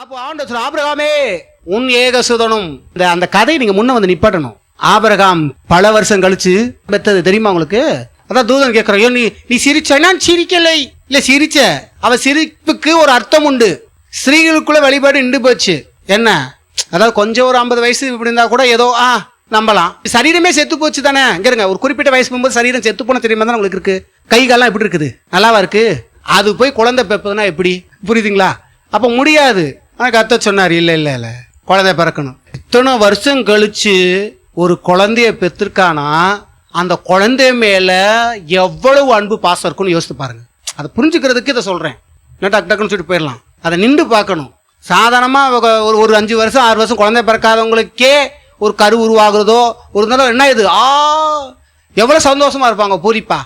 அப்போ ஆண்டவர் சொல்ற, ஆபிரகாமே உன் ஏகசுதனும். அந்த கதையை நீங்க முன்ன வந்து நிப்பாட்டணும். ஆபிரகாம் பல வருஷம் கழிச்சு பெத்தது தெரியுமா உங்களுக்கு? அதான் தூதன் கேட்கிறான், நீ சிரிச்ச? நான் சிரிக்கலை. இல்ல சிரிச்ச. அவ சிரிப்புக்கு ஒரு அர்த்தம் உண்டு. ஸ்திரீகளுக்குள்ள வழிபாடு நின்று போச்சு. என்ன அதாவது கொஞ்சம் ஒரு 50 வயசு இப்படி இருந்தா கூட ஏதோ நம்பலாம். சரீரமே செத்து போச்சு தானே. இங்க ஒரு குறிப்பிட்ட வயசு போகும்போது சரீரம் செத்து போன தெரியுமா தானே உங்களுக்கு இருக்கு. கை கால்லாம் எப்படி இருக்குது? நல்லாவா இருக்கு? அது போய் குழந்தை பெப்பதுன்னா எப்படி? புரியுதுங்களா? அப்ப முடியாது. கர்த்தர் சொன்னார், இல்ல இல்ல இல்ல குழந்தை பிறக்கணும். இத்தனை வருஷம் கழிச்சு ஒரு குழந்தைய பெற்றிருக்கானா, அந்த குழந்தை மேல எவ்வளவு அன்பு பாசம் இருக்குன்னு யோசித்து பாருங்க. அதை புரிஞ்சுக்கிறதுக்கு இதை சொல்றேன். டக்கு டக்குன்னு சொல்லிட்டு போயிடலாம். அதை நின்று பார்க்கணும். சாதாரணமா ஒரு 5 வருஷம் 6 வருஷம் குழந்தை பிறக்காதவங்களுக்கே ஒரு கரு உருவாகுறதோ ஒரு தடவை என்ன இது எவ்வளவு சந்தோஷமா இருப்பாங்க. பூரிப்பா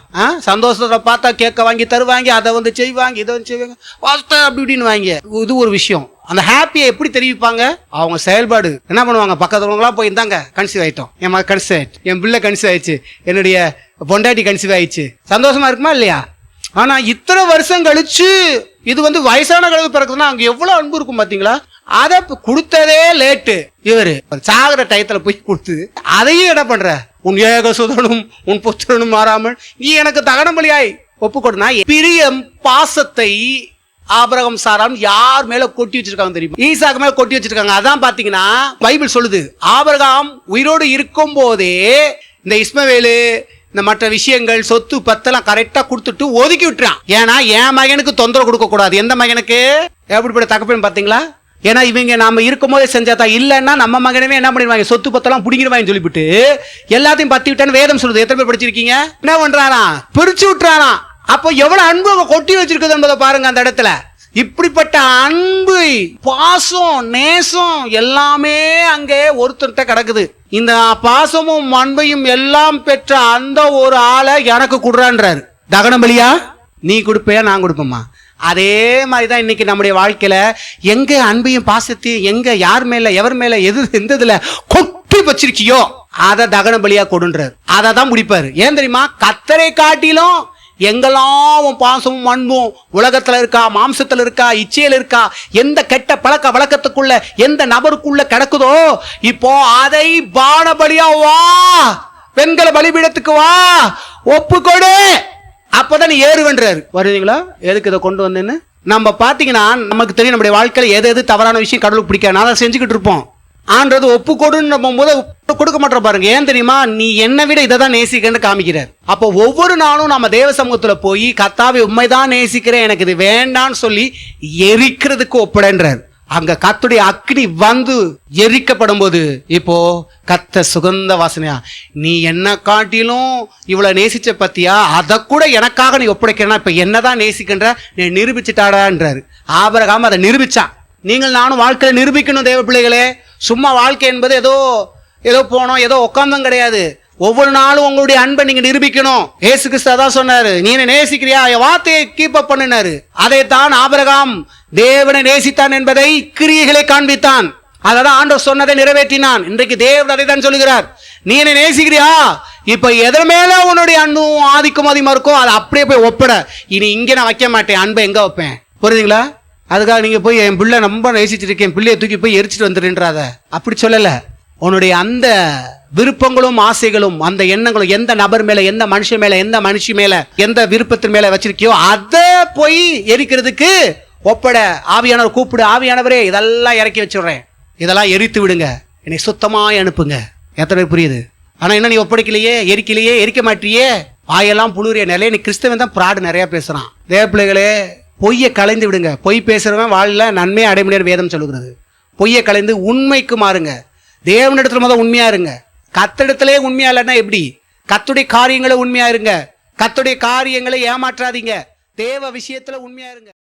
சந்தோஷத்தை பார்த்தா கேட்க வாங்கி தருவாங்க, அதை வந்து செய்வாங்க, இதை வந்து செய்வாங்க, வாஸ்தா அப்படி இப்படின்னு வாங்க. இது ஒரு விஷயம். அந்த ஹாப்பியை எப்படி தெரிவிப்பாங்க? அவங்க செயல்பாடு என்ன பண்ணுவாங்க? பக்கத்துலலாம் போய் இருந்தாங்க, கன்சீவ் ஆயிட்டோம், என் மகன் கன்சீவ் ஆயிடுச்சு, என் பிள்ளை கன்சீவ் ஆயிடுச்சு, என்னுடைய பொண்டாட்டி கன்சீவ் ஆயிடுச்சு. சந்தோஷமா இருக்குமா இல்லையா? ஆனா இத்தனை வருஷம் கழிச்சு இது வந்து வயசான கழுவு பிறகுதுன்னா அங்க எவ்வளவு அன்பு இருக்கும் பாத்தீங்களா? அதை கொடுத்ததே லேட்டு. இவரு சாகுற டயத்துல போய் கொடுத்து அதையும் என்ன பண்ற? உன் ஏகசுதனும் உன் புத்திரனும் மாறாமல் நீ எனக்கு தகன பலியாய் ஒப்புக்கொடுனா. பிரியம் பாசத்தை ஆபிரகாம் சாராம் யார் மேல கொட்டி வச்சிருக்காங்க தெரியுமா? ஈசாக்கு மேல கொட்டி வச்சிருக்காங்க. அதான் பாத்தீங்கன்னா பைபிள் சொல்லுது, ஆபிரகாம் உயிரோடு இருக்கும் போதே இந்த இஸ்மவேலு இந்த மற்ற விஷயங்கள் சொத்து பத்தெல்லாம் கரெக்டா கொடுத்துட்டு ஒதுக்கி விட்டுறான். ஏன்னா என் மகனுக்கு தொந்தரவு கொடுக்க கூடாது. எந்த மகனுக்கு? எப்படிப்பட்ட தகப்பன் பாத்தீங்களா? ஏன்னா இவங்க நாம இருக்கும் போதே செஞ்சாதான், இல்லைன்னா நம்ம மகனவே என்ன பண்ணிடுவாங்க, சொத்து பத்தெல்லாம் பிடிங்கிடுவாங்க சொல்லிவிட்டு எல்லாத்தையும் பத்தி விட்டான்னு வேதம் சொல்லுது. எத்தனை பேர் படிச்சிருக்கீங்க? என்ன பண்றாராம்? பிரிச்சு விட்டுறாராம். அப்போ எவ்வளவு அன்பு அவங்க கொட்டி வச்சிருக்குது என்பதை பாருங்க. அந்த இடத்துல இப்படிப்பட்ட அன்பு, பாசம், நேசம் எல்லாமே அங்கே ஒருத்தர்கிட்ட கிடக்குது. இந்த பாசமும் அன்பையும் எல்லாம் பெற்ற அந்த ஒரு ஆளை எனக்கு கொடுறான்றாரு. தகன பலியா நீ கொடுப்பையா நான் கொடுப்போமா? அதே மாதிரிதான் இன்னைக்கு நம்முடைய வாழ்க்கையில எங்க அன்பையும் பாசத்தையும் எங்க யார் மேல எவர் மேல எந்த இதுல கொட்டி வச்சிருக்கியோ அதை தகன பலியா கொடுன்றாரு. அதை தான் முடிப்பாரு. ஏன் தெரியுமா? கர்த்தரை காட்டிலும் எங்கெல்லாம் பாசமும் அன்பும் உலகத்துல இருக்கா, மாம்சத்துல இருக்கா, இச்சையில இருக்கா, எந்த கெட்ட பழக்க வழக்கத்துக்குள்ள எந்த நபருக்குள்ள கிடக்குதோ இப்போ அதை பான பலியா வா, பெண்களை பலிபீடத்துக்கு வா, ஒப்புக்கொடு, அப்பதான் நீ ஏறுவன்றாரு. வருவீங்களா? எதுக்கு இதை கொண்டு வந்தேன்னு நம்ம பாத்தீங்கன்னா நமக்கு தெரியும். நம்முடைய வாழ்க்கையில எது தவறான விஷயம் கடவுளுக்கு பிடிக்காது, நான் அதை செஞ்சுக்கிட்டு இருப்போம். ஆன்றது ஒப்புக்கொடுன்னு போது கொடுக்க மாட்டோம் பாருங்க. ஏன் தெரியுமா? நீ என்னை விட இதை தான் நேசிக்கிறேன்னு காமிக்கிறார். அப்போ ஒவ்வொரு நாளும் நம்ம தேவ சமூகத்துல போய் கர்த்தாவே உண்மைதான் நேசிக்கிறேன், எனக்கு இது வேண்டான்னு சொல்லி எரிக்கிறதுக்கு ஒப்படைன்றார். அங்க கர்த்தருடைய அக்னி வந்து எரிக்கப்படும் போது இப்போ கர்த்தர் சுகந்த வாசனையா, நீ என்ன காட்டிலும் இவ்வளவு நேசிச்ச பத்தியா, அதை கூட எனக்காக நீ ஒப்படைக்கிறனா, இப்ப என்னதான் நேசிக்கின்ற நீ நிரூபிச்சுட்டாடான்றாரு. ஆபிரகாம் அதை நிரூபிச்சான். நீங்கள் நானும் வாழ்க்கையில நிரூபிக்கணும் தேவ பிள்ளைகளே. சும்மா வாழ்க்கை என்பது ஏதோ போனோம் ஏதோ உட்கார்ந்தும் கிடையாது. ஒவ்வொரு நாளும் உங்களுடைய அன்பை நீங்க நிரூபிக்கணும். ஏசு கிறிஸ்து அதான் சொன்னாரு, நீ என்ன நேசிக்கிறியா, என் வார்த்தையை கீப் அப் பண்ணினாரு. அதைத்தான் ஆபிரகாம் தேவனை நேசித்தான் என்பதை கிரியைகளை காண்பித்தான். அதான் ஆண்டவர் சொன்னதை நிறைவேற்றினான். இன்றைக்கு தேவன் அதை தான் சொல்லுகிறார், நீ என்ன நேசிக்கிறியா, இப்ப எதன் மேல உன்னுடைய அன்பும் ஆதிக்கம் அதிகமா இருக்கும் அதை அப்படியே போய் ஒப்பிட. இனி இங்க நான் வைக்க மாட்டேன், அன்பை எங்க வைப்பேன்? புரியுதுங்களா? அதுக்காக நீங்க போய் என் பிள்ளை ரொம்ப நேசிச்சிருக்கேன், பிள்ளையை தூக்கி போய் எரிச்சிட்டு வந்துருன்றாத. அப்படி சொல்லல. உன்னுடைய அந்த விருப்பங்களும் ஆசைகளும் அந்த எண்ணங்களும் எந்த நபர் மேல, எந்த மனுஷன் மேல, எந்த மனுஷி மேல, எந்த விருப்பத்தின் மேல வச்சிருக்கியோ அதை போய் எரிக்கிறதுக்கு ஒப்பட. ஆவியானவர் கூப்பிடு, ஆவியானவரே இதெல்லாம் இறக்கி வச்சுடுறேன், இதெல்லாம் எரித்து விடுங்க, என்னை சுத்தமாய் அனுப்புங்க. எத்தனை பேர் புரியுது? ஆனா என்ன நீ ஒப்படைக்கலையே, எரிக்கலையே, எரிக்க மாட்டியே, வாயெல்லாம் புழுறிய நிலையை நீ கிறிஸ்தவன் தான் பிராடு நிறைய பேசுறான். தேவ பிள்ளைகளே, பொய்யை கலைந்து விடுங்க. பொய் பேசுறவன் வாழ்ல நன்மையை அடைய முடியாது வேதம் சொல்லுகிறது. பொய்யை கலைந்து உண்மைக்கு மாறுங்க. தேவனிடத்துல முதல் உண்மையா இருங்க. கர்த்தரிடத்திலே உண்மையா இல்லைன்னா எப்படி? கர்த்தருடைய காரியங்களை உண்மையா இருங்க. கர்த்தருடைய காரியங்களை ஏமாற்றாதீங்க. தேவ விஷயத்துல உண்மையா இருங்க.